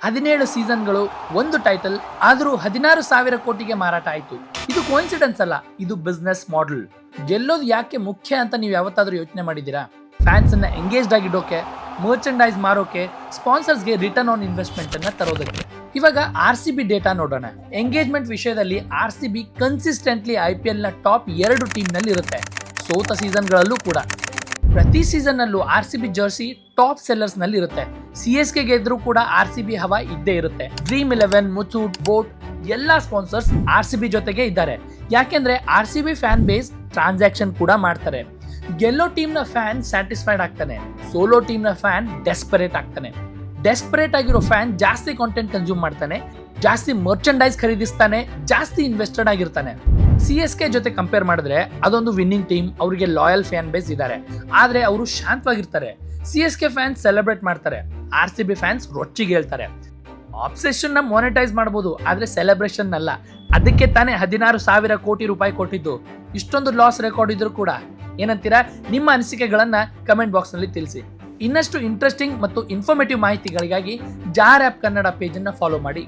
17 ಸೀಸನ್ಗಳು, 1 title, ಆದರೂ 16,000 ಕೋಟಿಗೆ ಮಾರಾಟ ಆಯ್ತು. ಇದು ಕೋಇನ್ಸಿಡೆನ್ಸ್ ಅಲ್ಲ, ಇದು ಬಿಸ್ನೆಸ್ ಮಾಡೆಲ್. ಗೆಲ್ಲೋದು ಯಾಕೆ ಮುಖ್ಯ ಅಂತ ನೀವು ಯಾವತ್ತಾದ್ರೂ ಯೋಚನೆ ಮಾಡಿದ್ದೀರಾ? ಫ್ಯಾನ್ಸ್ ಅನ್ನ ಎಂಗೇಜ್ಡ್ ಆಗಿಡೋಕೆ, ಮರ್ಚೆಂಡೈಸ್ ಮಾರೋಕೆ, ಸ್ಪಾನ್ಸರ್ಸ್ಗೆ ರಿಟರ್ನ್ ಆನ್ ಇನ್ವೆಸ್ಟ್ಮೆಂಟ್ ಅನ್ನ ತರೋದಕ್ಕೆ. ಇವಾಗ RCB ಡೇಟಾ ನೋಡೋಣ. ಎಂಗೇಜ್ಮೆಂಟ್ ವಿಷಯದಲ್ಲಿ RCB ಕನ್ಸಿಸ್ಟೆಂಟ್ಲಿ IPL ನ ಟಾಪ್ 2 ಟೀಮ್ ನಲ್ಲಿ ಇರುತ್ತೆ. ಸೋತ ಸೀಸನ್ಗಳಲ್ಲೂ ಕೂಡ. ಪ್ರತಿ ಸೀಸನ್ ಅಲ್ಲೂ RCB ಜರ್ಸಿ ಟಾಪ್ ಸೆಲ್ಲರ್ಸ್ ನಲ್ಲಿ ಇರುತ್ತೆ. CSK ಗೆದ್ರೂ ಕೂಡ RCB ಹವಾ ಇದ್ದೇ ಇರುತ್ತೆ. ಡ್ರೀಮ್ 11, ಮುಥೂಟ್, ಬೋಟ್ ಎಲ್ಲಾ ಸ್ಪಾನ್ಸರ್ಸ್ RCB ಜೊತೆಗೆ ಇದ್ದಾರೆ. ಯಾಕೆಂದ್ರೆ RCB ಫ್ಯಾನ್ ಬೇಸ್ ಟ್ರಾನ್ಸಾಕ್ಷನ್ ಕೂಡ ಮಾಡ್ತಾರೆ. ಗೆಲ್ಲೋ ಟೀಮ್ ನ ಫ್ಯಾನ್ ಸ್ಯಾಟಿಸ್ಫೈಡ್ ಆಗ್ತಾನೆ, ಸೋಲೋ ಟೀಮ್ ನ ಫ್ಯಾನ್ ಡೆಸ್ಪರೇಟ್ ಆಗ್ತಾನೆ. ಡೆಸ್ಪರೇಟ್ ಆಗಿರೋ ಫ್ಯಾನ್ ಜಾಸ್ತಿ ಕಾಂಟೆಂಟ್ ಕನ್ಸ್ಯೂಮ್ ಮಾಡ್ತಾನೆ, ಜಾಸ್ತಿ ಮರ್ಚೆಂಡೈಸ್ ಖರೀದಿಸ್ತಾನೆ, ಜಾಸ್ತಿ ಇನ್ವೆಸ್ಟೆಡ್ ಆಗಿರ್ತಾನೆ. CSK ಜೊತೆ ಕಂಪೇರ್ ಮಾಡಿದ್ರೆ ಅದೊಂದು ವಿನ್ನಿಂಗ್ ಟೀಮ್, ಅವರಿಗೆ ಲಾಯಲ್ ಫ್ಯಾನ್ ಬೇಸ್ ಇದ್ದಾರೆ, ಆದ್ರೆ ಅವರು ಶಾಂತವಾಗಿರ್ತಾರೆ. CSK ಫ್ಯಾನ್ಸ್ ಸೆಲೆಬ್ರೇಟ್ ಮಾಡ್ತಾರೆ, RCB ಫ್ಯಾನ್ಸ್ ರೊಚ್ಚಿಗೆ ಹೇಳ್ತಾರೆ. ಆಬ್ಸೆಷನ್ ನ ಮಾನಿಟೈಸ್ ಮಾಡಬಹುದು, ಆದ್ರೆ ಸೆಲೆಬ್ರೇಷನ್ ಅಲ್ಲ. ಅದಕ್ಕೆ ತಾನೇ 16,000 ಕೋಟಿ ರೂಪಾಯಿ ಕೊಟ್ಟಿದ್ದು. ಇಷ್ಟೊಂದು ಲಾಸ್ ರೆಕಾರ್ಡ್ ಇದ್ರೂ ಕೂಡ. ಏನಂತೀರಾ? ನಿಮ್ಮ ಅನಿಸಿಕೆಗಳನ್ನ ಕಮೆಂಟ್ ಬಾಕ್ಸ್ ನಲ್ಲಿ ತಿಳಿಸಿ. ಇನ್ನಷ್ಟು ಇಂಟ್ರೆಸ್ಟಿಂಗ್ ಮತ್ತು ಇನ್ಫಾರ್ಮೇಟಿವ್ ಮಾಹಿತಿಗಳಿಗಾಗಿ ಜಾರ್ ಆಪ್ ಕನ್ನಡ ಪೇಜ್ ಅನ್ನ ಫಾಲೋ ಮಾಡಿ.